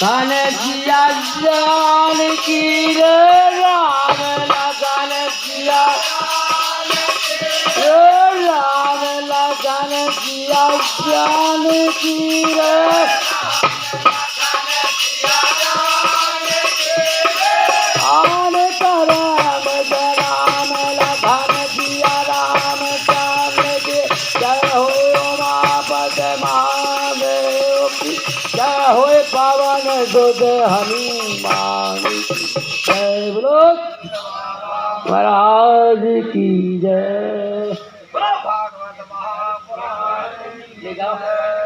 धन जिया जान की रे राम लगन जिया राम लगन जिया जान की रे आन करम राम लगन जिया राम जान के जय हो मापद महादेव की जय हो पावन दुध हनुमान जय बोलो महाराज की जय। ले जाओ।